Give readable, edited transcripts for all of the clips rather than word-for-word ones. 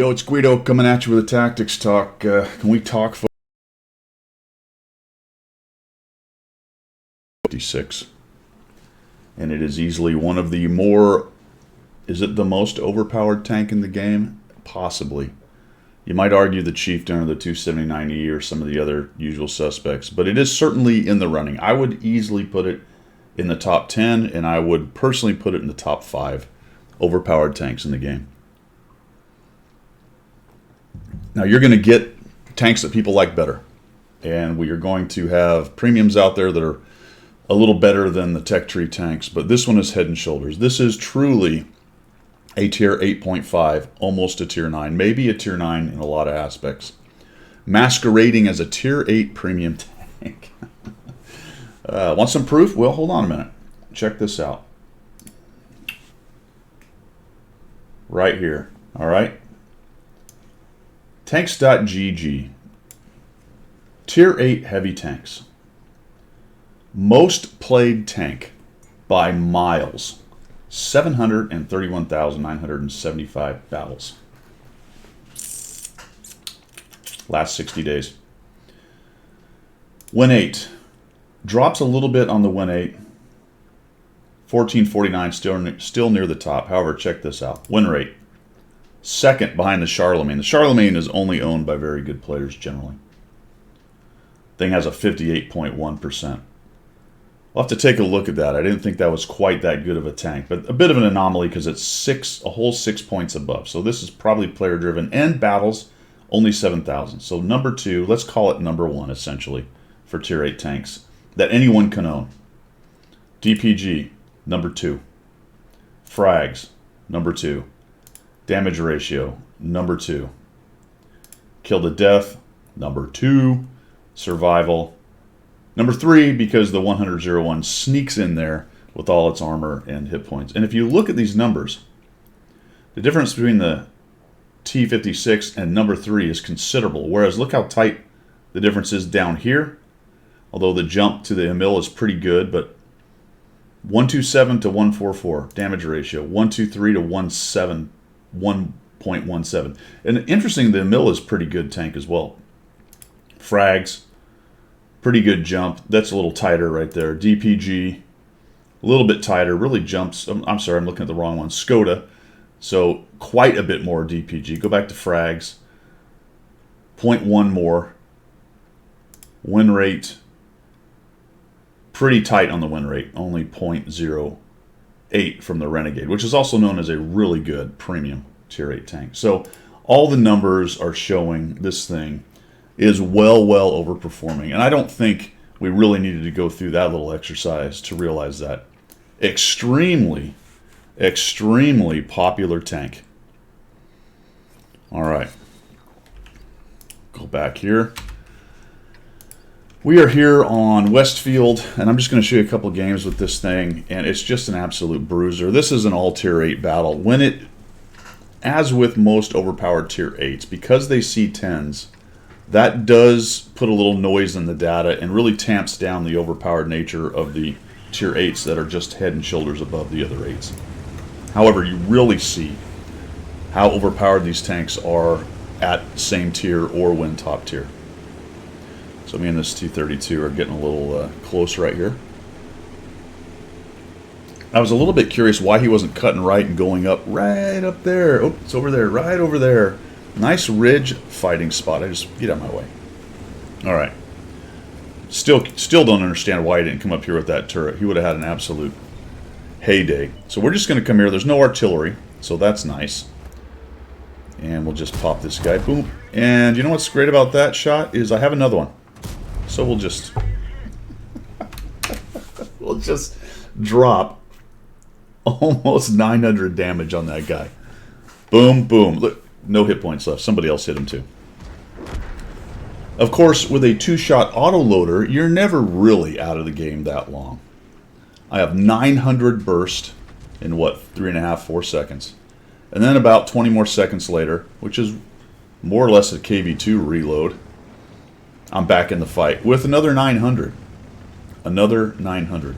Yo, it's Guido coming at you with a tactics talk. Can we talk 56? And it is easily one of the more, is it the most overpowered tank in the game? Possibly. You might argue the Chieftain or the 279E or some of the other usual suspects, but it is certainly in the running. I would easily put it in the top 10, and I would personally put it in the top 5 overpowered tanks in the game. Now, you're going to get tanks that people like better, and we are going to have premiums out there that are a little better than the Tech Tree tanks, but this one is head and shoulders. This is truly a tier 8.5, almost a tier 9, maybe a tier 9 in a lot of aspects, masquerading as a tier 8 premium tank. Want some proof? Well, hold on a minute. Check this out. Right here. All right. Tanks.gg. Tier 8 heavy tanks. Most played tank by miles. 731,975 battles. Last 60 days. Win 8. Drops a little bit on the win 8. 1449, still near the top. However, check this out. Win rate. Second behind the Charlemagne. The Charlemagne is only owned by very good players generally. Thing has a 58.1%. I'll have to take a look at that. I didn't think that was quite that good of a tank, but a bit of an anomaly because it's a whole 6 points above. So this is probably player driven. And battles, only 7,000. So number 2, let's call it number 1 essentially for tier 8 tanks that anyone can own. DPG, number 2. Frags, number 2. Damage ratio, number 2. Kill to death, number 2. Survival, number 3, because the 100-01 sneaks in there with all its armor and hit points. And if you look at these numbers, the difference between the T56 and number 3 is considerable. Whereas look how tight the difference is down here. Although the jump to the Emil is pretty good, but 127 to 144 damage ratio, 123 to 1.17. And interesting, the Emil is pretty good tank as well. Frags, pretty good jump. That's a little tighter right there. DPG, a little bit tighter. Really jumps. I'm sorry, I'm looking at the wrong one. Skoda, so quite a bit more DPG. Go back to Frags. 0.1 more. Win rate, pretty tight on the win rate. Only 0.08 from the Renegade, which is also known as a really good premium tier 8 tank. So all the numbers are showing this thing is well overperforming. And I don't think we really needed to go through that little exercise to realize that. Extremely popular tank. All right. Go back here. We are here on Westfield, and I'm just going to show you a couple of games with this thing, and it's just an absolute bruiser. This is an all tier 8 battle. When it, as with most overpowered tier 8s, because they see 10s, that does put a little noise in the data and really tamps down the overpowered nature of the tier 8s that are just head and shoulders above the other 8s. However, you really see how overpowered these tanks are at same tier or when top tier. So me and this T-32 are getting a little close right here. I was a little bit curious why he wasn't cutting right and going up right up there. Oh, it's over there, right over there. Nice ridge fighting spot. I just get out of my way. All right. Still don't understand why he didn't come up here with that turret. He would have had an absolute heyday. So we're just going to come here. There's no artillery, so that's nice. And we'll just pop this guy. Boom. And you know what's great about that shot is I have another one. So we'll just drop almost 900 damage on that guy. Boom, boom. Look, no hit points left. Somebody else hit him too. Of course, with a 2-shot autoloader, you're never really out of the game that long. I have 900 burst in what, 3.5, 4 seconds. And then about 20 more seconds later, which is more or less a KV2 reload, I'm back in the fight with another 900. Another 900.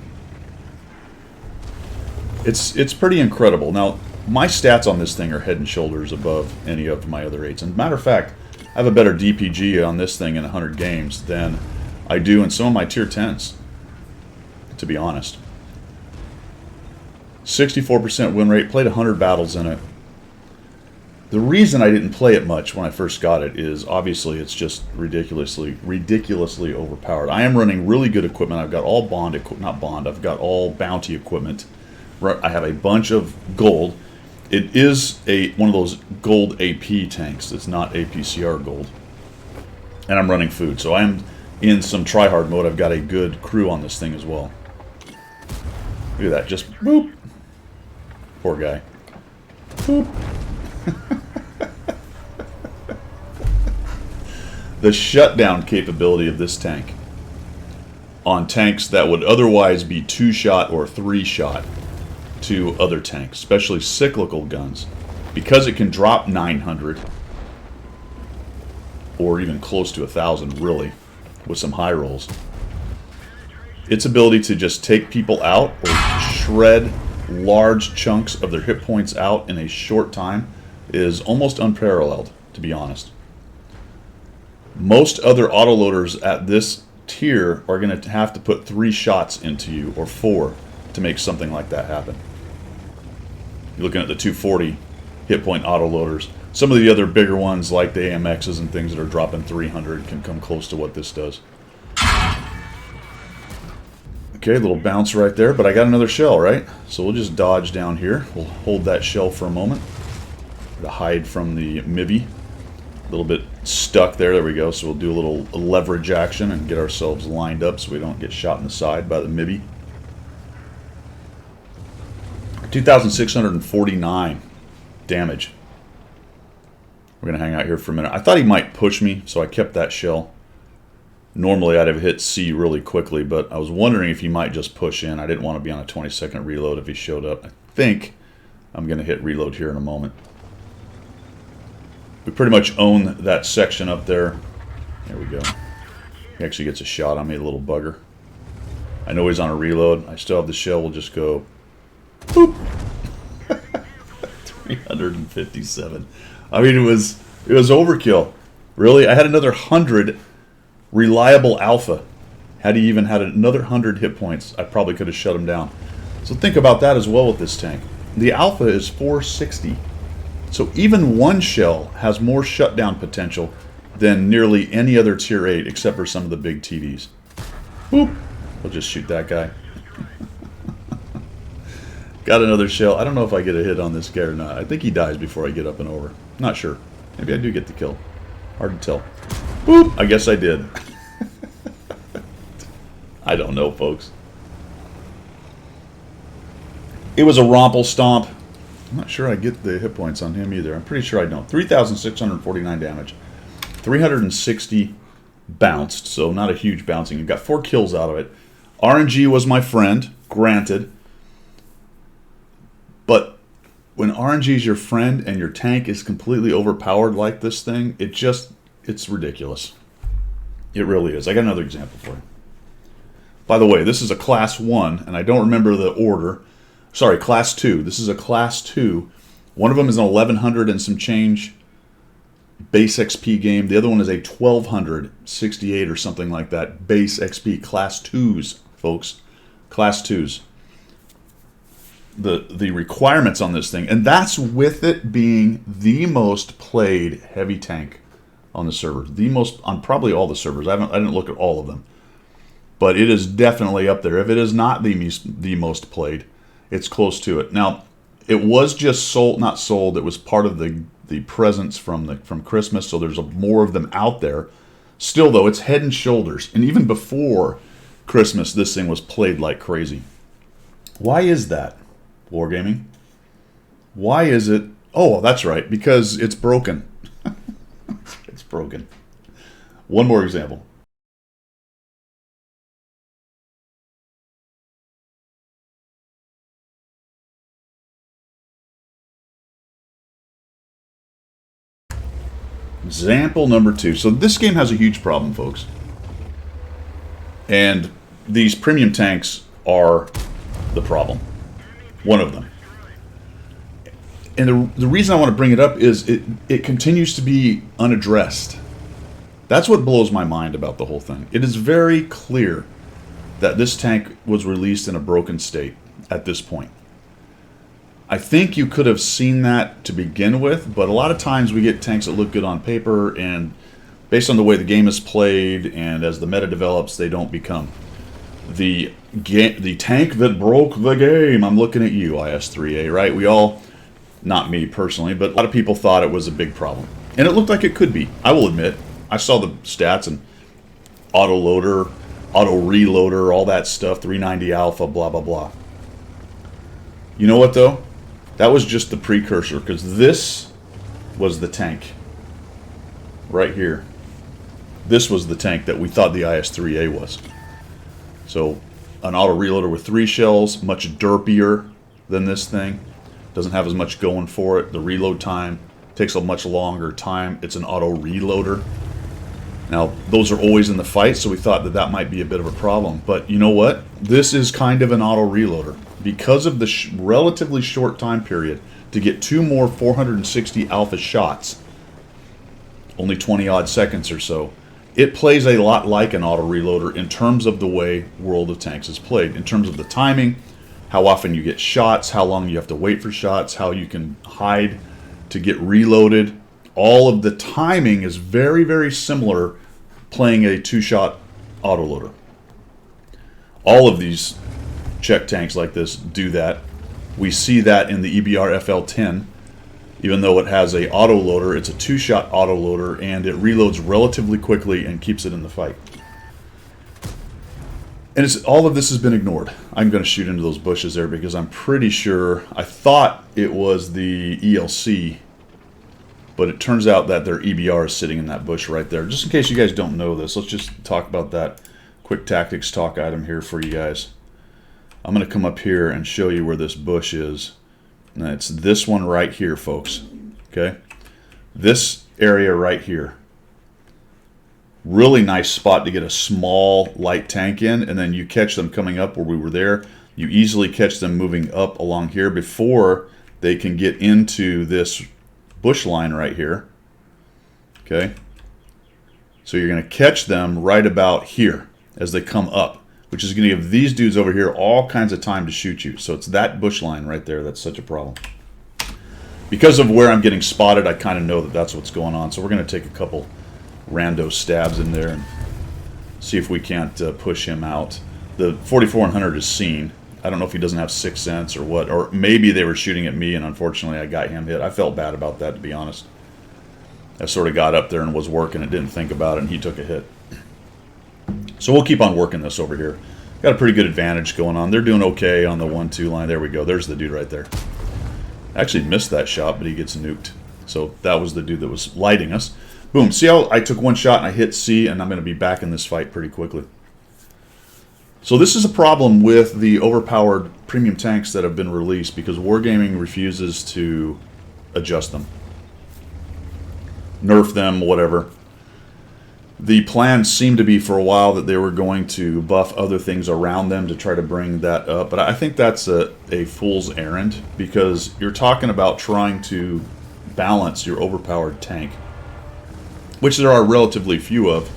It's pretty incredible. Now, My stats on this thing are head and shoulders above any of my other 8s. And matter of fact, I have a better DPG on this thing in 100 games than I do in some of my tier 10s, to be honest. 64% win rate, played 100 battles in it. The reason I didn't play it much when I first got it is obviously it's just ridiculously overpowered. I am running really good equipment. I've got all I've got all bounty equipment. I have a bunch of gold. It is one of those gold AP tanks. It's not APCR gold. And I'm running food, so I am in some tryhard mode. I've got a good crew on this thing as well. Look at that, just boop. Poor guy. Boop. The shutdown capability of this tank on tanks that would otherwise be 2-shot or 3-shot to other tanks, especially cyclical guns, because it can drop 900 or even close to 1,000 really with some high rolls. Its ability to just take people out or shred large chunks of their hit points out in a short time is almost unparalleled, to be honest. Most other autoloaders at this tier are going to have to put 3 shots into you, or 4, to make something like that happen. You're looking at the 240 hit point autoloaders. Some of the other bigger ones, like the AMXs and things that are dropping 300, can come close to what this does. Okay, a little bounce right there, but I got another shell, right? So we'll just dodge down here. We'll hold that shell for a moment to hide from the MIBI. A little bit stuck there. There we go. So we'll do a little leverage action and get ourselves lined up so we don't get shot in the side by the MIBI. 2,649 damage. We're going to hang out here for a minute. I thought he might push me, so I kept that shell. Normally I'd have hit C really quickly, but I was wondering if he might just push in. I didn't want to be on a 20-second reload if he showed up. I think I'm going to hit reload here in a moment. We pretty much own that section up there. There we go. He actually gets a shot on me, a little bugger. I know he's on a reload. I still have the shell. We'll just go... boop! 357. I mean, it was overkill. Really? I had another 100 reliable alpha. Had he even had another 100 hit points, I probably could have shut him down. So think about that as well with this tank. The alpha is 460. So even one shell has more shutdown potential than nearly any other tier 8 except for some of the big TVs. Boop! We'll just shoot that guy. Got another shell. I don't know if I get a hit on this guy or not. I think he dies before I get up and over. Not sure. Maybe I do get the kill. Hard to tell. Boop! I guess I did. I don't know, folks. It was a romple stomp. I'm not sure I get the hit points on him either. I'm pretty sure I don't. 3,649 damage. 360 bounced, so not a huge bouncing. You got 4 kills out of it. RNG was my friend, granted. But when RNG is your friend and your tank is completely overpowered like this thing, it's ridiculous. It really is. I got another example for you. By the way, this is a Class 1, and I don't remember the order. Sorry, Class 2. This is a Class 2. One of them is an 1100 and some change base XP game. The other one is a 1268 or something like that base XP. Class 2s, folks. Class 2s. The requirements on this thing, and that's with it being the most played heavy tank on the server. The most on probably all the servers. I didn't look at all of them, but it is definitely up there. If it is not the most played, it's close to it. Now, it was just sold, not sold. It was part of the presents from Christmas, so there's more of them out there. Still, though, it's head and shoulders, and even before Christmas, this thing was played like crazy. Why is that? Wargaming. Why is it? Oh, that's right, because it's broken. It's broken. One more example. Example number 2. So this game has a huge problem, folks. And these premium tanks are the problem. One of them. And the reason I want to bring it up is it continues to be unaddressed. That's what blows my mind about the whole thing. It is very clear that this tank was released in a broken state at this point. I think you could have seen that to begin with, but a lot of times we get tanks that look good on paper, and based on the way the game is played and as the meta develops, they don't become the tank that broke the game. I'm looking at you, IS-3A, right? We all, not me personally, but a lot of people thought it was a big problem. And it looked like it could be. I will admit, I saw the stats and auto loader, auto reloader, all that stuff, 390 alpha, blah, blah, blah. You know what, though? That was just the precursor, because this was the tank right here. This was the tank that we thought the IS-3A was. So an auto reloader with 3 shells, much derpier than this thing. Doesn't have as much going for it. The reload time takes a much longer time. It's an auto reloader. Now, those are always in the fight, so we thought that might be a bit of a problem. But you know what? This is kind of an auto reloader. Because of the relatively short time period to get 2 more 460 alpha shots, only 20 odd seconds or so, it plays a lot like an auto reloader in terms of the way World of Tanks is played. In terms of the timing, how often you get shots, how long you have to wait for shots, how you can hide to get reloaded. All of the timing is very, very similar playing a 2-shot autoloader. All of these Czech tanks like this do that. We see that in the EBR FL10. Even though it has a autoloader, it's a 2-shot autoloader, and it reloads relatively quickly and keeps it in the fight. And all of this has been ignored. I'm going to shoot into those bushes there because I'm pretty sure, I thought it was the ELC, but it turns out that their EBR is sitting in that bush right there. Just in case you guys don't know this, let's just talk about that quick tactics talk item here for you guys. I'm going to come up here and show you where this bush is. And it's this one right here, folks. Okay? This area right here. Really nice spot to get a small light tank in, and then you catch them coming up where we were there. You easily catch them moving up along here before they can get into this bush line right here. Okay? So you're going to catch them right about here as they come up, which is going to give these dudes over here all kinds of time to shoot you. So it's that bush line right there that's such a problem. Because of where I'm getting spotted, I kind of know that that's what's going on. So we're going to take a couple rando stabs in there and see if we can't push him out. The 4400 is seen. I don't know if he doesn't have 6th sense or what, or maybe they were shooting at me and unfortunately I got him hit. I felt bad about that, to be honest. I sort of got up there and was working and didn't think about it, and he took a hit. So we'll keep on working this over here. Got a pretty good advantage going on. They're doing okay on the 1-2 line. There we go. There's the dude right there. Actually missed that shot, but he gets nuked. So that was the dude that was lighting us. Boom. See how I took one shot and I hit C, and I'm going to be back in this fight pretty quickly. So this is a problem with the overpowered premium tanks that have been released because Wargaming refuses to adjust them. Nerf them, whatever. The plan seemed to be for a while that they were going to buff other things around them to try to bring that up. But I think that's a fool's errand because you're talking about trying to balance your overpowered tank, which there are relatively few of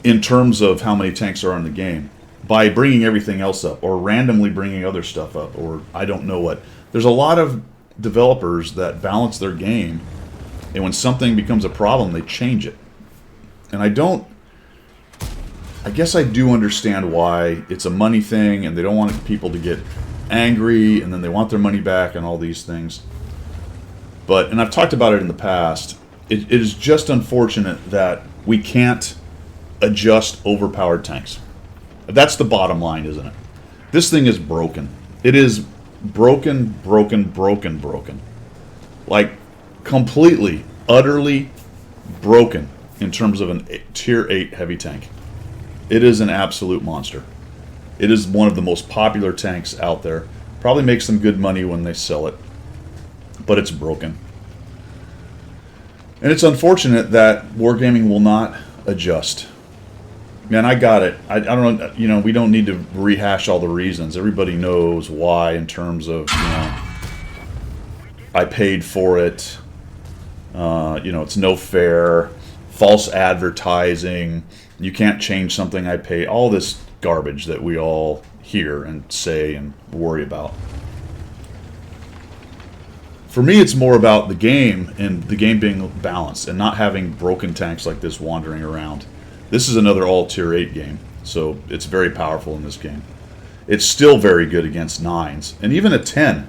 in terms of how many tanks are in the game, by bringing everything else up or randomly bringing other stuff up or I don't know what. There's a lot of developers that balance their game, and when something becomes a problem, they change it. And I guess I do understand why it's a money thing and they don't want people to get angry and then they want their money back and all these things. But, and I've talked about it in the past, it is just unfortunate that we can't adjust overpowered tanks. That's the bottom line, isn't it? This thing is broken. It is broken. Like, completely, utterly broken in terms of a tier 8 heavy tank. It is an absolute monster. It is one of the most popular tanks out there. Probably makes some good money when they sell it. But it's broken. And it's unfortunate that Wargaming will not adjust. Man, I got it. I don't know, you know, we don't need to rehash all the reasons. Everybody knows why in terms of, you know, I paid for it. You know, it's no fair. False advertising. You can't change something I pay. All this garbage that we all hear and say and worry about. For me, it's more about the game and the game being balanced and not having broken tanks like this wandering around. This is another all tier 8 game, so it's very powerful in this game. It's still very good against 9s, and even a 10.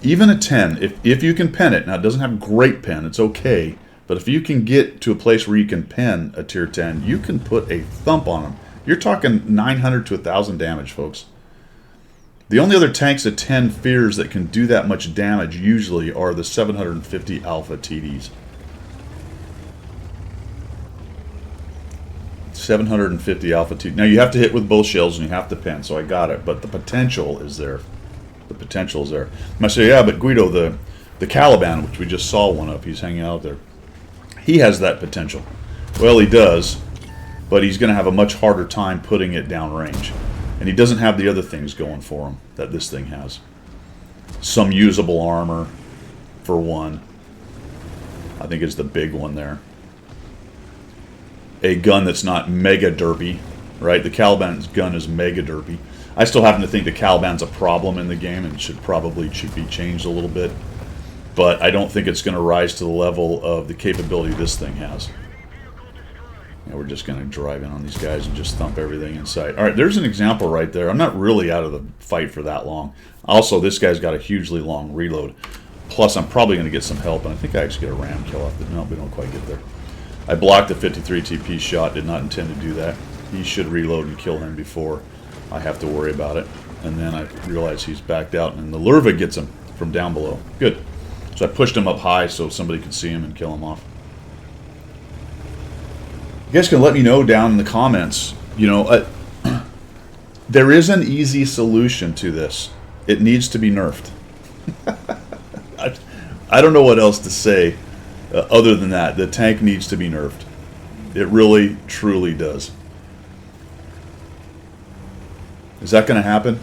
Even a 10, if you can pen it, now it doesn't have great pen, it's okay, but if you can get to a place where you can pen a tier 10, you can put a thump on them. You're talking 900 to 1,000 damage, folks. The only other tanks at 10 fears that can do that much damage usually are the 750 Alpha TDs. 750 Alpha TD. Now you have to hit with both shells and you have to pen, so I got it, but the potential is there. The potential is there. I might say, yeah, but Guido, the Caliban, which we just saw one of, he's hanging out there, he has that potential. Well, he does, but he's going to have a much harder time putting it down range. And he doesn't have the other things going for him that this thing has. Some usable armor, for one. I think it's the big one there. A gun that's not mega derpy, right? The Caliban's gun is mega derpy. I still happen to think the Caliban's a problem in the game and should be changed a little bit. But I don't think it's going to rise to the level of the capability this thing has. Yeah, we're just going to drive in on these guys and just thump everything in sight. All right, there's an example right there. I'm not really out of the fight for that long. Also, this guy's got a hugely long reload. Plus, I'm probably going to get some help, and I think I actually get a ram kill off the... No, we don't quite get there. I blocked the 53 TP shot, did not intend to do that. He should reload and kill him before I have to worry about it. And then I realize he's backed out, and the Lurva gets him from down below. Good. So I pushed him up high so somebody could see him and kill him off. You guys can let me know down in the comments. You know, there is an easy solution to this. It needs to be nerfed. I don't know what else to say other than that. The tank needs to be nerfed. It really, truly does. Is that going to happen?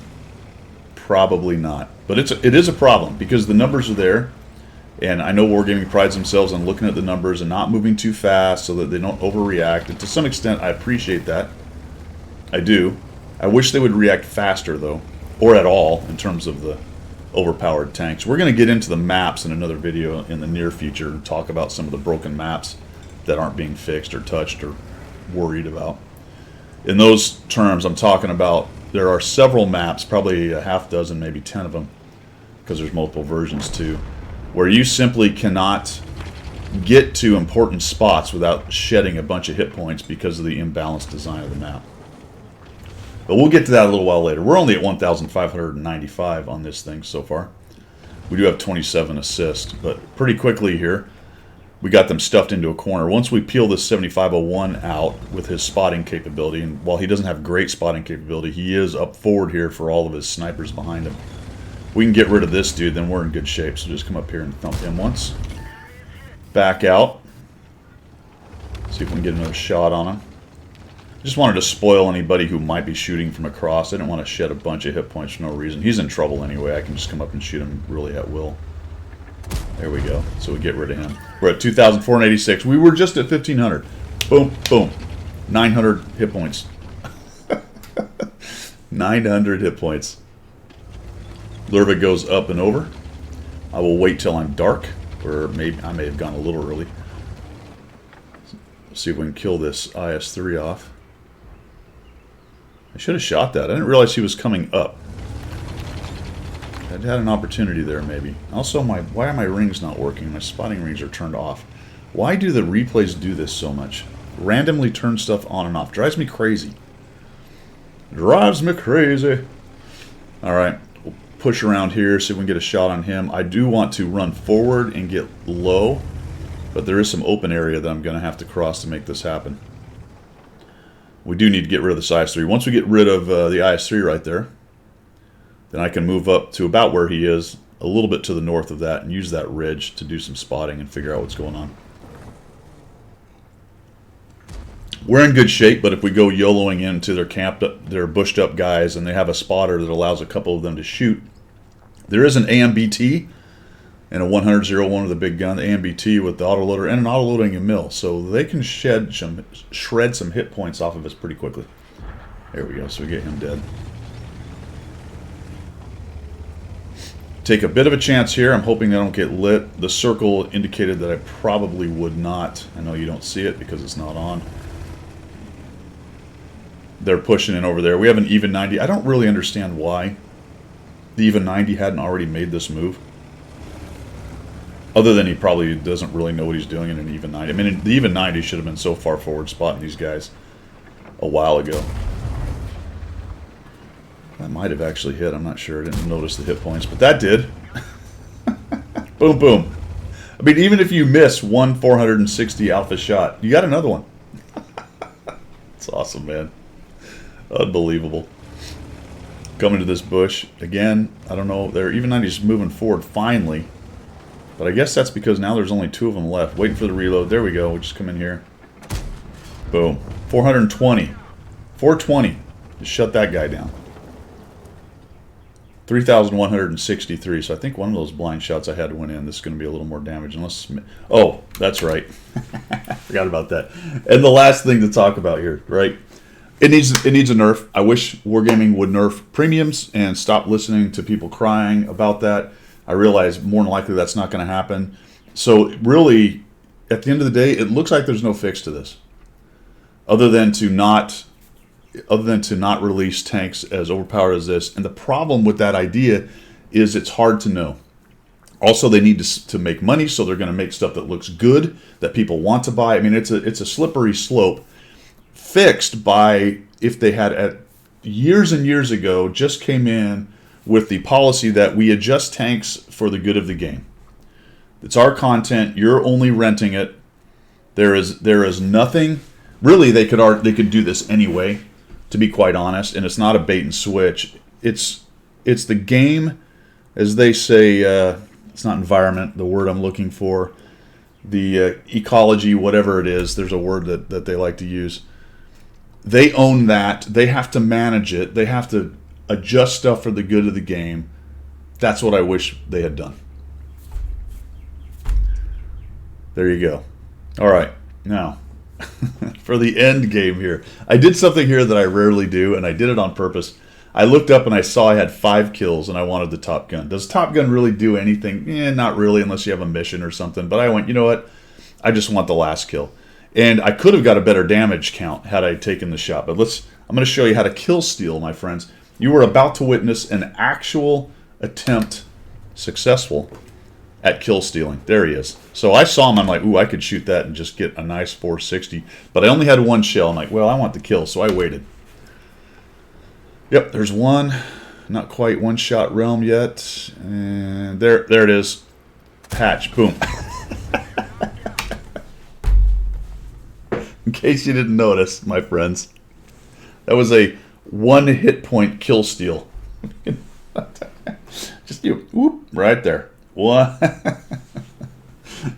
Probably not. But it is a problem because the numbers are there. And I know Wargaming prides themselves on looking at the numbers and not moving too fast so that they don't overreact. And to some extent, I appreciate that. I do. I wish they would react faster, though. Or at all, in terms of the overpowered tanks. We're going to get into the maps in another video in the near future and talk about some of the broken maps that aren't being fixed or touched or worried about. In those terms, I'm talking about there are several maps, probably a half dozen, maybe 10 of them, because there's multiple versions too, where you simply cannot get to important spots without shedding a bunch of hit points because of the imbalanced design of the map. But we'll get to that a little while later. We're only at 1,595 on this thing so far. We do have 27 assists, but pretty quickly here, we got them stuffed into a corner. Once we peel this 7501 out with his spotting capability, and while he doesn't have great spotting capability, he is up forward here for all of his snipers behind him. We can get rid of this dude, then we're in good shape. So just come up here and thump him once. Back out. See if we can get another shot on him. Just wanted to spoil anybody who might be shooting from across. I didn't want to shed a bunch of hit points for no reason. He's in trouble anyway. I can just come up and shoot him really at will. There we go. So we get rid of him. We're at 2,486. We were just at 1,500. Boom, boom. 900 hit points. 900 hit points. Lurva goes up and over. I will wait till I'm dark, or maybe I may have gone a little early. Let's see if we can kill this IS-3 off. I should have shot that. I didn't realize he was coming up. I'd had an opportunity there, maybe. Also, why are my rings not working? My spotting rings are turned off. Why do the replays do this so much? Randomly turn stuff on and off. Drives me crazy. Drives me crazy. Alright. Push around here, see if we can get a shot on him. I do want to run forward and get low, but there is some open area that I'm going to have to cross to make this happen. We do need to get rid of this IS-3. Once we get rid of the IS-3 right there, then I can move up to about where he is, a little bit to the north of that, and use that ridge to do some spotting and figure out what's going on. We're in good shape, but if we go YOLOing into their bushed up guys and they have a spotter that allows a couple of them to shoot, there is an AMBT and a 100-01 with a big gun, the AMBT with the autoloader, and an autoloading and mill. So they can shred some hit points off of us pretty quickly. There we go, so we get him dead. Take a bit of a chance here. I'm hoping I don't get lit. The circle indicated that I probably would not. I know you don't see it because it's not on. They're pushing in over there. We have an even 90. I don't really understand why the even 90 hadn't already made this move. Other than he probably doesn't really know what he's doing in an even 90. I mean, the even 90 should have been so far forward spotting these guys a while ago. That might have actually hit. I'm not sure. I didn't notice the hit points, but that did. Boom, boom. I mean, even if you miss one 460 alpha shot, you got another one. It's awesome, man. Unbelievable. Coming to this bush. Again, I don't know. They're even 90s moving forward finally. But I guess that's because now there's only 2 of them left. Waiting for the reload. There we go. We'll just come in here. Boom. 420. 420. Just shut that guy down. 3,163. So I think one of those blind shots I had went in. This is going to be a little more damage. Unless, oh, that's right. Forgot about that. And the last thing to talk about here, right? It needs a nerf. I wish Wargaming would nerf premiums and stop listening to people crying about that. I realize more than likely that's not going to happen. So really, at the end of the day, it looks like there's no fix to this, other than to not release tanks as overpowered as this. And the problem with that idea is it's hard to know. Also, they need to make money, so they're going to make stuff that looks good, that people want to buy. I mean, it's a slippery slope. Fixed by if they had at years and years ago just came in with the policy that we adjust tanks for the good of the game. It's our content. You're only renting it. There is nothing. Really, they could do this anyway, to be quite honest. And it's not a bait and switch. It's the game, as they say. It's not environment. The word I'm looking for, the ecology, whatever it is. There's a word that they like to use. They own that. They have to manage it. They have to adjust stuff for the good of the game. That's what I wish they had done. There you go. All right. Now, for the end game here. I did something here that I rarely do, and I did it on purpose. I looked up and I saw I had 5 kills, and I wanted the Top Gun. Does Top Gun really do anything? Not really, unless you have a mission or something. But I went, you know what? I just want the last kill. And I could have got a better damage count had I taken the shot. But I'm going to show you how to kill steal, my friends. You are about to witness an actual attempt, successful, at kill stealing. There he is. So I saw him. I'm like, ooh, I could shoot that and just get a nice 460. But I only had 1 shell. I'm like, well, I want the kill, so I waited. Yep, there's one. Not quite 1-shot realm yet. And there it is. Hatch. Boom. In case you didn't notice, my friends, that was a 1 hit point kill steal. Just you, whoop, right there. One.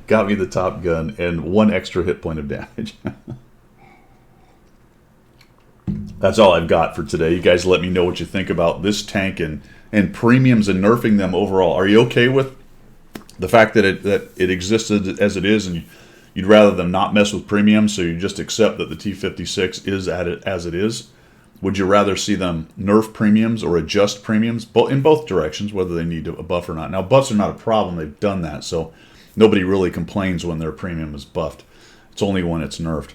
Got me the Top Gun and 1 extra hit point of damage. That's all I've got for today. You guys let me know what you think about this tank and premiums and nerfing them overall. Are you okay with the fact that it existed as it is, and you'd rather them not mess with premiums, so you just accept that the T-56 is at it as it is? Would you rather see them nerf premiums or adjust premiums in both directions, whether they need a buff or not? Now, buffs are not a problem. They've done that, so nobody really complains when their premium is buffed. It's only when it's nerfed.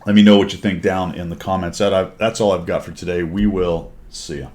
Let me know what you think down in the comments. That's all I've got for today. We will see ya.